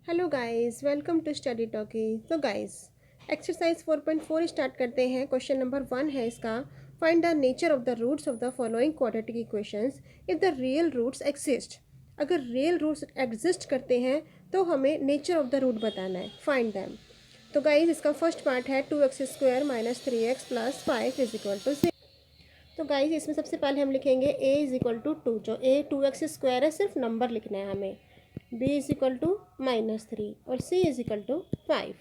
Hello guys, welcome to Study Talky. तो guys, exercise 4.4 start करते हैं। क्वेश्चन नंबर 1 है इसका। Find the nature of the roots of the following quadratic equations if the real roots exist. अगर real roots exist करते हैं तो हमें नेचर ऑफ द रूट बताना है, फाइंड दैम। तो गाइस, इसका फर्स्ट पार्ट है 2x² minus 3x plus 5 is equal to 0। तो गाइस, इसमें सबसे पहले हम लिखेंगे a इज इक्वल टू 2। जो a 2x² है, सिर्फ नंबर लिखना है हमें। b इज इक्वल टू -3 और c इज इक्वल टू 5।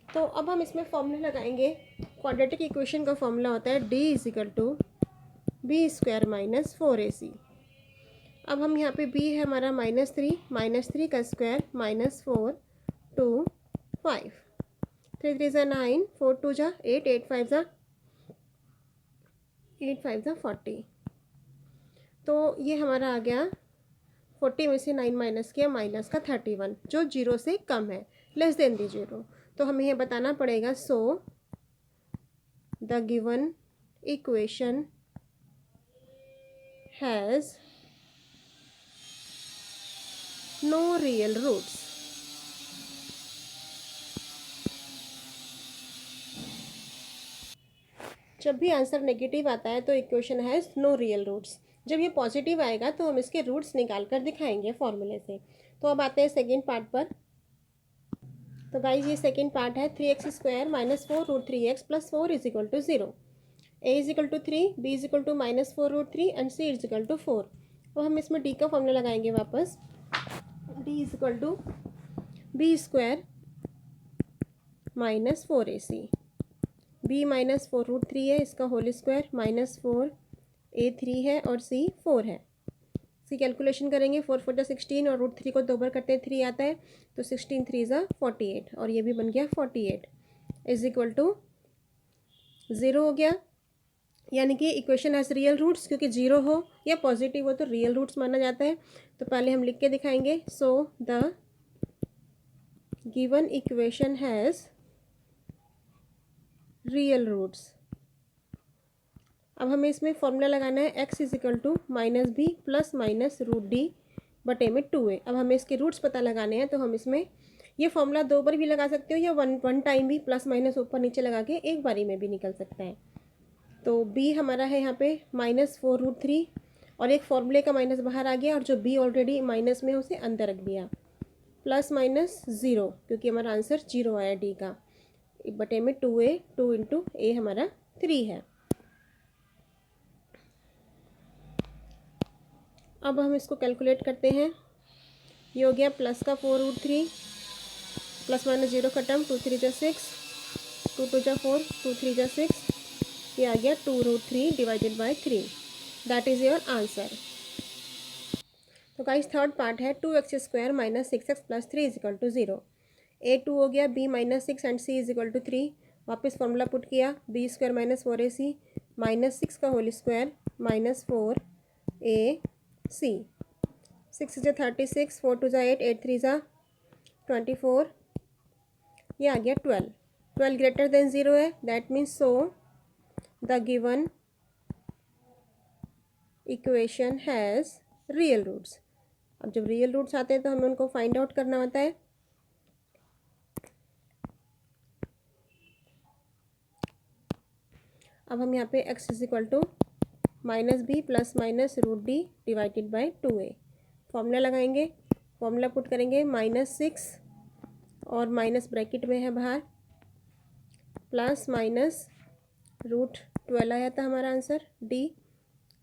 तो अब हम इसमें फॉर्मूला लगाएंगे। क्वाड्रेटिक इक्वेशन का फॉर्मूला होता है d is equal to b² minus 4ac। अब हम यहाँ पे b है हमारा -3 का स्क्वायर -4 2 5 3 3 ज़ा 9 4 2 ज़ा 8 8 5 ज़ा 40। तो ये हमारा आ गया 40 में से 9 माइनस किया, माइनस का 31, जो 0 से कम है, लेस देन दी 0। तो हमें ये बताना पड़ेगा। So the given equation has no real roots. जब भी आंसर नेगेटिव आता है तो equation has no real roots. जब ये पॉजिटिव आएगा तो हम इसके रूट्स निकाल कर दिखाएंगे फॉर्मूले से। तो अब आते हैं सेकेंड पार्ट पर। तो गाइज, ये सेकेंड पार्ट है 3x² minus 4 root 3x plus 4 is equal to 0। a is equal to 3, b is equal to -4 root 3 and c is equal to 4। तो हम इसमें d का फॉर्मूला लगाएंगे वापस। d is equal to b² minus 4ac। b -4 root 3 है, इसका whole square -4 a 3 है और c 4 है। सी कैलकुलेशन करेंगे। 4 4 जा 16 और रूट 3 को 2 बार करते हैं 3 आता है, तो 16 3 ज़ा 48 और ये भी बन गया 48 इज इक्वल टू 0 हो गया। यानी कि इक्वेशन हैज़ रियल रूट्स, क्योंकि 0 हो या पॉजिटिव हो तो रियल रूट्स माना जाता है। तो पहले हम लिख के दिखाएंगे। So the given equation has real roots. अब हमें इसमें फॉर्मूला लगाना है x is equal to -b plus minus root d बटे में 2a। अब हमें इसके रूट्स पता लगाने हैं, तो हम इसमें ये फॉर्मूला 2 बार भी लगा सकते हो या वन टाइम भी प्लस माइनस ऊपर नीचे लगा के एक बारी में भी निकल सकता है। तो b हमारा है यहाँ पे -4 रूट 3 और एक फॉर्मूले का माइनस बाहर आ गया और जो b ऑलरेडी माइनस में उसे अंदर रख दिया, प्लस माइनस 0, क्योंकि हमारा आंसर 0 आया d का, बटे में 2a। 2 इंटू a हमारा 3 है। अब हम इसको कैलकुलेट करते हैं। ये हो गया प्लस का 4 रूट 3 प्लस माइनस 0 खत्म, 2 3 जा 6 2 2 जा 4 2 3 जा 6, ये आ गया 2 root 3 divided by 3। That is your answer. तो गाइस, थर्ड पार्ट है 2x² minus 6x plus 3 is equal to 0। a 2 हो गया, b -6 and c is equal to 3। वापस फॉर्मूला पुट किया, b² माइनस 4ac -6 का होल स्क्वायर -4ac। 6 जा 36 4 2 जा 8 8 3 जा 24, ये आ गया 12। 12 ग्रेटर देन 0 है, that means so the given equation has real roots. अब जब रियल रूट्स आते हैं तो हमें उनको फाइंड आउट करना होता है। अब हम यहाँ पे x is equal to -b plus minus root d divided by 2a formula लगाएंगे। फॉर्मूला पुट करेंगे, -6 और माइनस ब्रैकेट में है बाहर, प्लस माइनस रूट 12 आया था हमारा आंसर d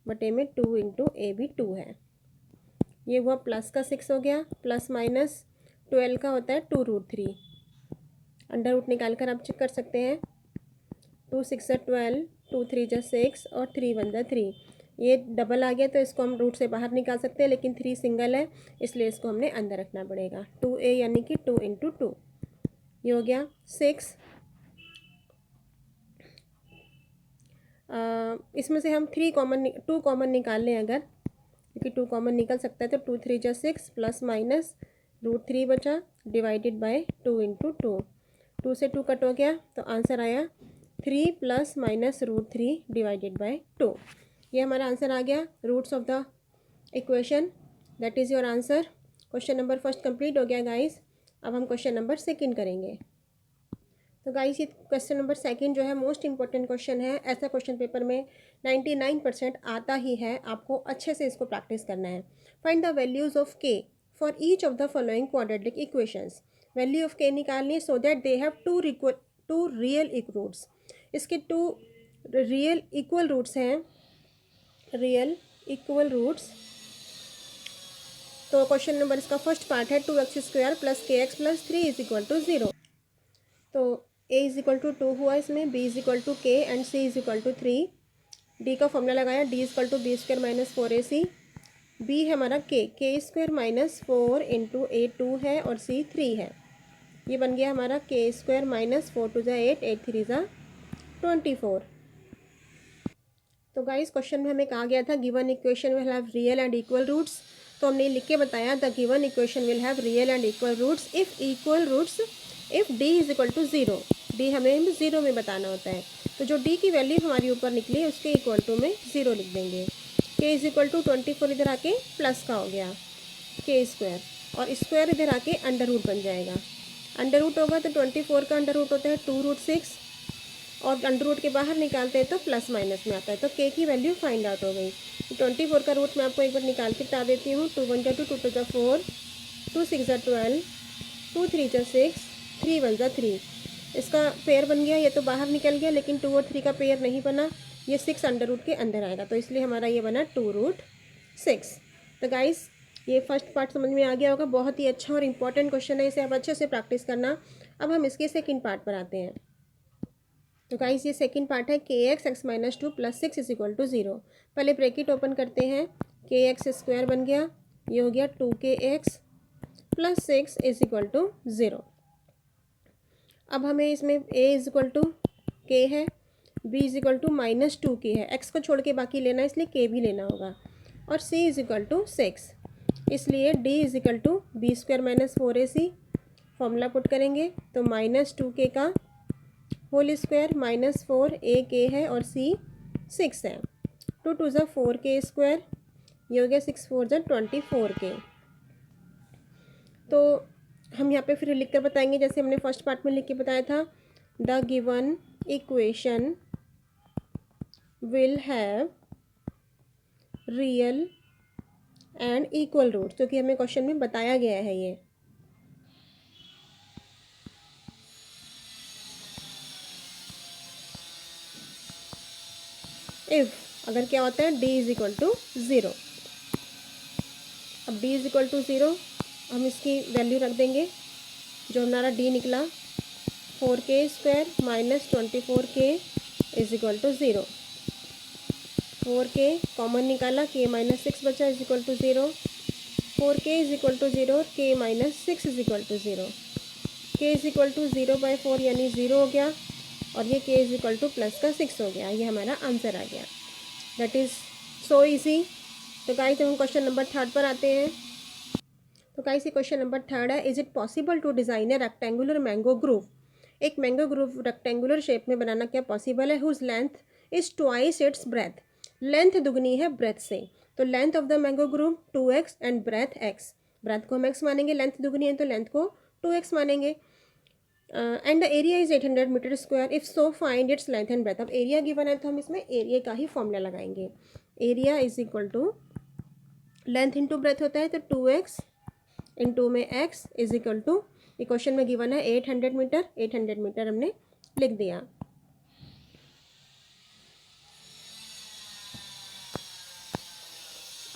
बटे में 2 इंटू a भी 2 है। ये हुआ प्लस का 6 हो गया, प्लस माइनस 12 का होता है 2 रूट 3। अंडर रूट निकाल कर आप चेक कर सकते हैं। 2 6 जा 12 2 3 जा 6 और 3 1 जा 3। ये डबल आ गया तो इसको हम रूट से बाहर निकाल सकते हैं, लेकिन 3 सिंगल है इसलिए इसको हमने अंदर रखना पड़ेगा। 2a यानी कि 2 इंटू 2, ये हो गया 6। इसमें से हम 2 कॉमन निकाल लें अगर, क्योंकि 2 कॉमन निकल सकता है। तो 2 3 जा 6 प्लस माइनस रूट 3 बचा डिवाइडेड बाय 2 इंटू 2। 2 से 2 कट हो गया तो आंसर आया 3 plus minus root 3 divided by 2। ये हमारा आंसर आ गया, roots of the equation. That is your answer. Question number first complete हो गया गाइस। अब हम क्वेश्चन नंबर सेकंड करेंगे। तो गाइस ये क्वेश्चन नंबर सेकंड जो है मोस्ट इंपॉर्टेंट क्वेश्चन है। ऐसा क्वेश्चन पेपर में 99% आता ही है, आपको अच्छे से इसको प्रैक्टिस करना है। Find the values of k for each of the following quadratic equations. Value of k निकालनी है so that they have two real roots. इसके टू रियल इक्वल रूट्स हैं, रियल इक्वल रूट्स। तो क्वेश्चन नंबर इसका first part है 2x² plus kx plus 3 is equal to 0। तो a is equal to 2 हुआ इसमें, b is equal to k and c is equal to 3। d का formula लगाया, d is equal to b² minus 4ac। b है हमारा k² minus 4 into a 2 है और c 3 है। ये बन गया हमारा k² माइनस 4 2 8, 8 3 24। तो गाइस क्वेश्चन में हमें कहा गया था given equation will have real and equal roots. तो हमने लिख के बताया the given equation will have real and equal roots if equal roots if d is equal to 0। d हमें 0 में बताना होता है। तो जो d की वैल्यू हमारी ऊपर निकली उसके इक्वल टू में 0 लिख देंगे। k इज इक्वल टू 24 इधर आके प्लस का हो गया k² और स्क्वायर इधर आके अंडर रूट बन जाएगा। अंडर रूट होगा तो 24 का अंडर रूट होता है 2√6 और अंडर रूट के बाहर निकालते हैं तो प्लस माइनस में आता है। तो k की वैल्यू फाइंड आउट हो गई। 24 का रूट मैं आपको एक बार निकाल के बता देती हूँ। 2 1 2 2 2 2 4 2 6 12 2 3 6 3 1 3। इसका पेयर बन गया, ये तो बाहर निकल गया लेकिन 2 और 3 का पेयर नहीं बना, ये 6 अंडर रूट के अंदर आएगा तो इसलिए हमारा ये बना 2√6। तो गाइस ये फर्स्ट पार्ट समझ में आ गया होगा, बहुत ही अच्छा और इम्पॉर्टेंट क्वेश्चन है, इसे आप अच्छे से प्रैक्टिस करना। अब हम इसके सेकेंड पार्ट पर आते हैं। तो गाइस ये सेकंड पार्ट है kx x minus 2 plus 6 is equal to 0। पहले ब्रैकेट ओपन करते हैं, kx² बन गया, ये हो गया 2kx plus 6 is equal to 0। अब हमें इसमें a is equal to k है, b is equal to minus 2k है, x को छोड़ के बाकी लेना है इसलिए k भी लेना होगा, और c इज इक्वल टू 6, इसलिए d is equal to b² minus 4ac। Formula put करेंगे तो माइनस 2k का whole square minus 4 a k है और c 6 है। 2 2 4k², ये हो गया 6 4 24k। तो हम यहाँ पे फिर लिख कर बताएंगे जैसे हमने फर्स्ट पार्ट में लिख के बताया था। The given equation will have real and equal roots, क्योंकि हमें क्वेश्चन में बताया गया है ये। इफ़ अगर क्या होता है d इज इक्वल टू 0। अब d इज इक्वल टू 0 हम इसकी वैल्यू रख देंगे, जो हमारा d निकला 4k² माइनस 24k is equal to 0। 4k common निकाला, k माइनस 6 बचा is equal to 0। 4k is equal to 0 और k minus 6 is equal to 0। k is equal to 0/4 यानी 0 हो गया और ये k is equal to plus का 6 हो गया। ये हमारा आंसर आ गया। That is so easy. तो गाइस हम क्वेश्चन नंबर थर्ड पर आते हैं। तो गाइस ये क्वेश्चन नंबर थर्ड है, is it possible to design a rectangular mango grove. एक मैंगो ग्रूव रेक्टेंगुलर शेप में बनाना क्या पॉसिबल है? Whose length is twice its breadth. Length दुगनी है ब्रेथ से, तो length of the mango grove 2x and breadth x। Breadth को हम x मानेंगे, लेंथ दुगनी है तो लेंथ को 2x मानेंगे। And the area is 800 metre square. If so find its length and breadth. अब एरिया गिवन है तो हम इसमें एरिया का ही फॉर्मूला लगाएंगे। Area is equal to length into breadth होता है तो 2x इंटू में x इज इक्वल टू, ये क्वेश्चन में गिवन है 800 मीटर। 800 मीटर हमने लिख दिया।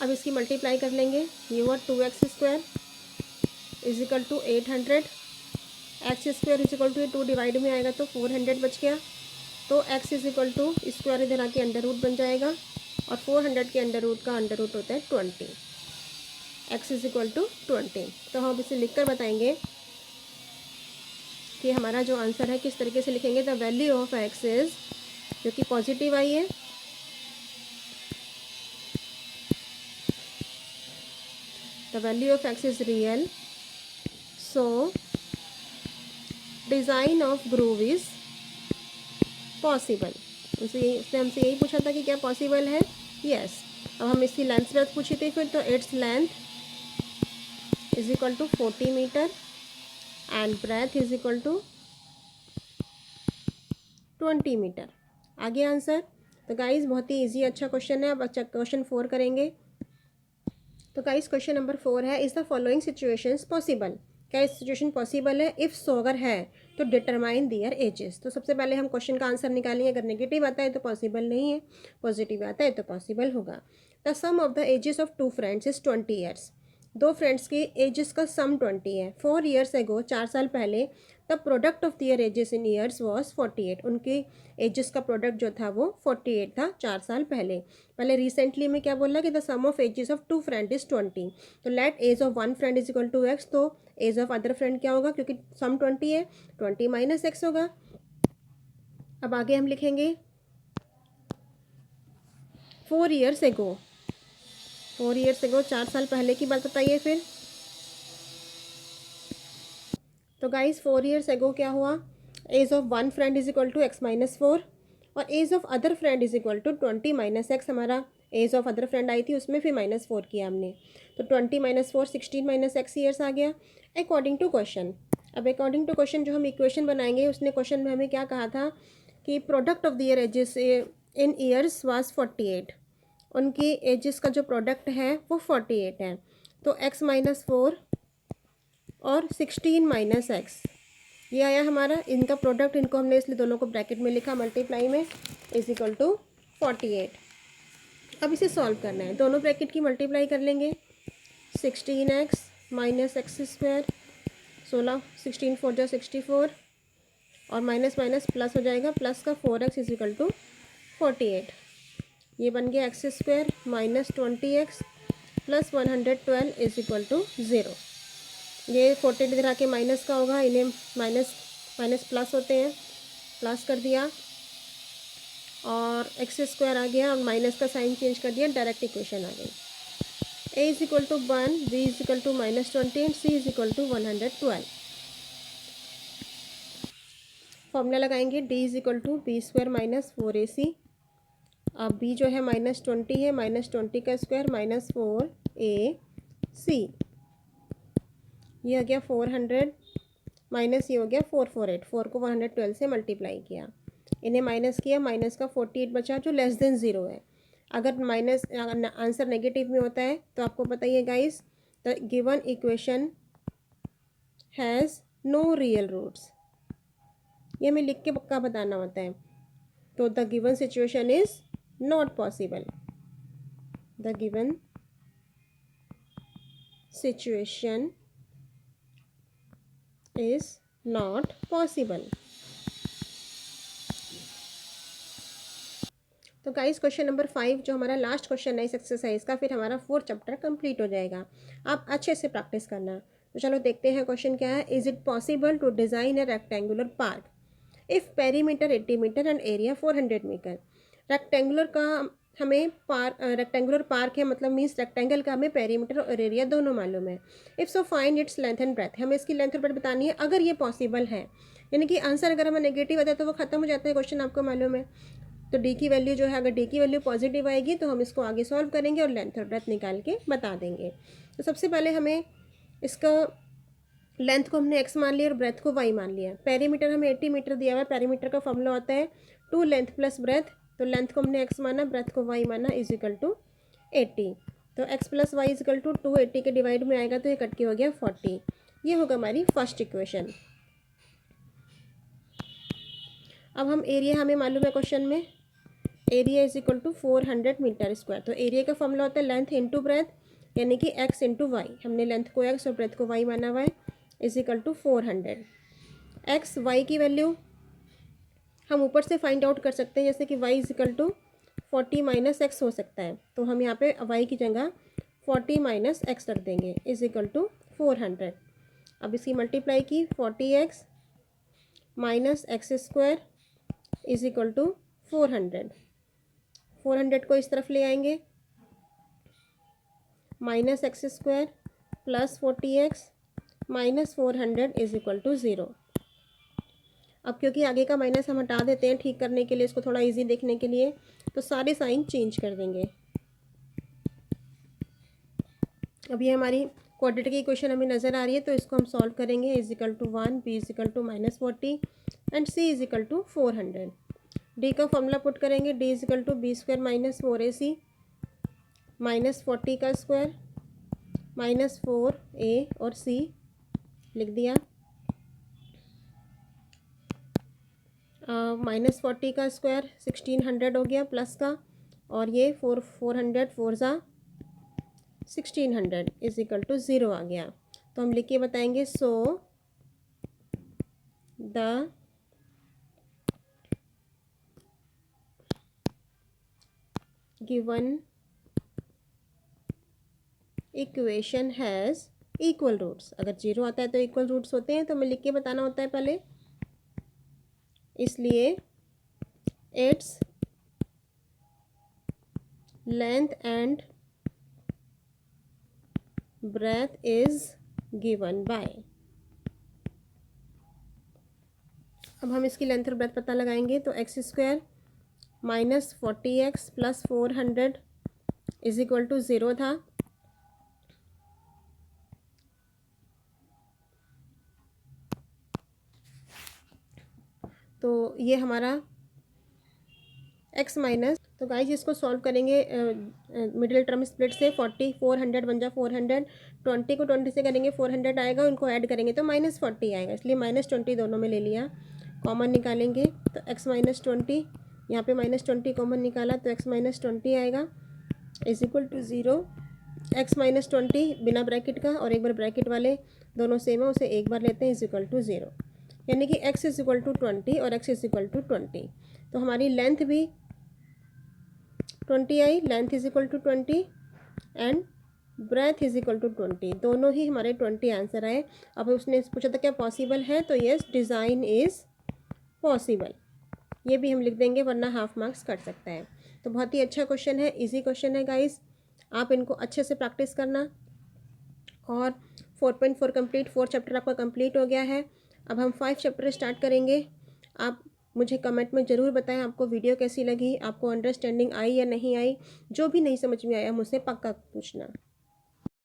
अब इसकी मल्टीप्लाई कर लेंगे, ये हुआ 2x² is equal to 800, x² is equal to 2 divide में आएगा तो 400 बच गया, तो x is equal to square इधर आके अंडर रूट बन जाएगा और 400 के अंडर रूट का अंडर रूट होता है 20। x is equal to 20। तो हम इसे लिख कर बताएंगे कि हमारा जो आंसर है किस तरीके से लिखेंगे। The value of x is, जो कि पॉजिटिव आई है, the value of x is real, so design of groove is possible। उसने हमसे यही पूछा था कि क्या पॉसिबल है। यस। अब हम इसकी लेंथ ब्रेथ पूछी थी फिर, तो its length is equal to 40 metre and breadth is equal to 20 metre. आगे आंसर। तो गाइस बहुत ही इजी अच्छा क्वेश्चन है। अब अच्छा क्वेश्चन 4 करेंगे। तो गाइस क्वेश्चन नंबर 4 है, is the following situations possible. क्या इस सिचुएशन पॉसिबल है? इफ़ सो अगर है तो डिटरमाइन दियर एजेस। तो सबसे पहले हम क्वेश्चन का आंसर निकालेंगे। अगर नेगेटिव आता है तो पॉसिबल नहीं है, पॉजिटिव आता है तो पॉसिबल होगा। The sum of the ages of two friends is 20 years. दो फ्रेंड्स की एजेस का सम 20 है। 4 ईयर्स एगो, 4 साल पहले, the product of their ages in years was 48। उनकी एजेस का प्रोडक्ट जो था वो 48 था 4 साल पहले। पहले रिसेंटली में क्या बोला कि the sum of ages of two friend is 20। तो let age of one friend is equal to x. तो एज ऑफ अदर फ्रेंड क्या होगा, क्योंकि सम 20 है, 20 माइनस एक्स होगा। अब आगे हम लिखेंगे 4 ईयर्स एगो। 4 ईयर्स एगो, 4 साल पहले की बात बताइए फिर। तो गाइस 4 ईयर्स एगो क्या हुआ, age of one friend is equal to x minus 4 और age of other friend is equal to 20 minus x. हमारा एज ऑफ अदर फ्रेंड आई थी, उसमें फिर -4 किया हमने। तो 20 माइनस 4 16 माइनस एक्स ईयर्स आ गया अकॉर्डिंग टू क्वेश्चन। अब अकॉर्डिंग टू क्वेश्चन जो हम इक्वेशन बनाएंगे, उसने क्वेश्चन में हमें क्या कहा था कि product of the year ages in years was 48। उनकी एजेस का जो प्रोडक्ट है वो 48 है। तो एक्स माइनस 4 और 16 माइनस एक्स, ये आया हमारा इनका प्रोडक्ट। इनको हमने इसलिए दोनों को ब्रैकेट में लिखा मल्टीप्लाई में, इज इक्वल टू 48। अब इसे सॉल्व करना है, दोनों ब्रैकेट की मल्टीप्लाई कर लेंगे। 16x माइनस एक्स स्क्वायर, 16, 16 4 जा 64 और माइनस माइनस प्लस हो जाएगा, प्लस का 4x इज इक्वल टू 48। ये बन गया x square minus 20x plus 112 is equal to 0। ये 48 इधर आके माइनस का होगा, इन्हें माइनस माइनस प्लस होते हैं, प्लस कर दिया और एक्स स्क्वायर आ गया और माइनस का साइन चेंज कर दिया, डायरेक्ट इक्वेशन आ गई। a is equal to 1, b is equal to -20 and c is equal to 112। Formula लगाएंगे, d is equal to b square minus 4ac। अब b जो है -20 है, -20 का स्क्वायर -4ac। ये हो गया 400 माइनस ये हो गया 448। 4 को 112 से मल्टीप्लाई किया, इन्हें माइनस किया, माइनस का 48 बचा जो लेस देन 0 है। अगर माइनस आंसर नेगेटिव में होता है तो आपको पता ही है guys, the given equation has no real roots. ये हमें लिख के पक्का बताना होता है। तो the given situation is not possible. The given situation is not possible. तो गाइस क्वेश्चन नंबर 5 जो हमारा लास्ट क्वेश्चन है इस एक्सरसाइज का, फिर हमारा 4th चैप्टर कंप्लीट हो जाएगा। आप अच्छे से प्रैक्टिस करना। तो चलो देखते हैं क्वेश्चन क्या है। Is it possible to design a rectangular park if perimeter 80 metre and area 400 metre. Rectangular का हमें रेक्टेंगुलर पार्क है, मतलब मीन्स रेक्टेंगल का हमें पेरीमीटर और एरिया दोनों मालूम है। If so find its length and breadth, हमें इसकी लेंथ और ब्रेथ बतानी है अगर ये पॉसिबल है। यानी कि आंसर अगर हमें नेगेटिव आता है तो वो खत्म हो जाता है क्वेश्चन, आपको मालूम है। तो डी की वैल्यू जो है, अगर डी की वैल्यू पॉजिटिव आएगी तो हम इसको आगे सॉल्व करेंगे और लेंथ और ब्रेथ निकाल के बता देंगे। तो सबसे पहले हमें इसका लेंथ को हमने x मान लिया और ब्रेथ को y मान लिया। पेरीमीटर हमें 80 मीटर दिया हुआ है। पेरीमीटर का फॉर्मूला होता है 2 लेंथ प्लस ब्रेथ। तो लेंथ को हमने x माना, ब्रेथ को y माना, इज इक्वल टू 80। तो x plus y is equal to 2, 80 के डिवाइड में आएगा तो ये कट के हो गया 40। ये होगा हमारी फर्स्ट इक्वेशन। अब हम एरिया हमें मालूम है क्वेश्चन में, area is equal to 400 metre square. तो एरिया का फॉर्मूला होता है लेंथ इंटू ब्रेथ, यानी कि x इंटू वाई। हमने लेंथ को x और ब्रेथ को y माना हुआ है, is equal to 400। x y की वैल्यू हम ऊपर से फाइंड आउट कर सकते हैं, जैसे कि y is equal to 40 minus x हो सकता है। तो हम यहाँ पे y की जगह 40 माइनस एक्स रख देंगे, इज इक्वल टू 400। अब इसकी मल्टीप्लाई की 40x minus x square is equal to 400। 400 को इस तरफ ले आएंगे, minus x square plus 40x minus 400 is equal to 0। अब क्योंकि आगे का माइनस हम हटा देते हैं ठीक करने के लिए, इसको थोड़ा इजी देखने के लिए, तो सारे साइन चेंज कर देंगे। अब ये हमारी क्वाड्रेटिक की इक्वेशन हमें नज़र आ रही है, तो इसको हम सॉल्व करेंगे। Is equal to 1, b is equal to -40 and c is equal to 400। D का फॉर्मूला पुट करेंगे, d is equal to b square minus 4ac -40 का स्क्वायर -4a और c लिख दिया। -40 का स्क्वायर 1600 हो गया प्लस का, और ये 400 4 ज़ा 1600 इज इक्वल टू 0 आ गया। तो हम लिख के बताएंगे, so the given equation has equal roots. अगर 0 आता है तो इक्वल रूट्स होते हैं, तो हमें लिख के बताना होता है पहले, इसलिए its length and breadth is given by. अब हम इसकी लेंथ और ब्रेथ पता लगाएंगे, तो x square -40x plus 400 is equal to 0 था। तो ये हमारा x माइनस, तो गाइज इसको सॉल्व करेंगे मिडिल टर्म स्प्लिट से। 400 बन जा 400, 20 को 20 से करेंगे 400 आएगा, उनको ऐड करेंगे तो -40 आएगा, इसलिए -20 दोनों में ले लिया। कॉमन निकालेंगे तो x -20, यहाँ पे -20 कॉमन निकाला तो x -20 आएगा इज इक्वल टू 0। x -20 बिना ब्रैकेट का और एक बार ब्रैकेट वाले दोनों सेम है, उसे एक बार लेते हैं, इज इक्वल टू 0। यानी कि x इज इक्वल टू 20 और x इज इक्वल टू 20। तो हमारी लेंथ भी 20 आई, length is equal to 20 and breadth is equal to 20, दोनों ही हमारे 20 आंसर आए। अब उसने पूछा था क्या पॉसिबल है, तो यस डिज़ाइन इज़ पॉसिबल, ये भी हम लिख देंगे, वरना हाफ मार्क्स कट सकता है। तो बहुत ही अच्छा क्वेश्चन है, इजी क्वेश्चन है गाइस, आप इनको अच्छे से प्रैक्टिस करना। और 4.4 कंप्लीट, 4 चैप्टर आपका कंप्लीट हो गया है। अब हम 5 चैप्टर स्टार्ट करेंगे। आप मुझे कमेंट में ज़रूर बताएं आपको वीडियो कैसी लगी, आपको अंडरस्टैंडिंग आई या नहीं आई। जो भी नहीं समझ में आया मुझसे पक्का पूछना।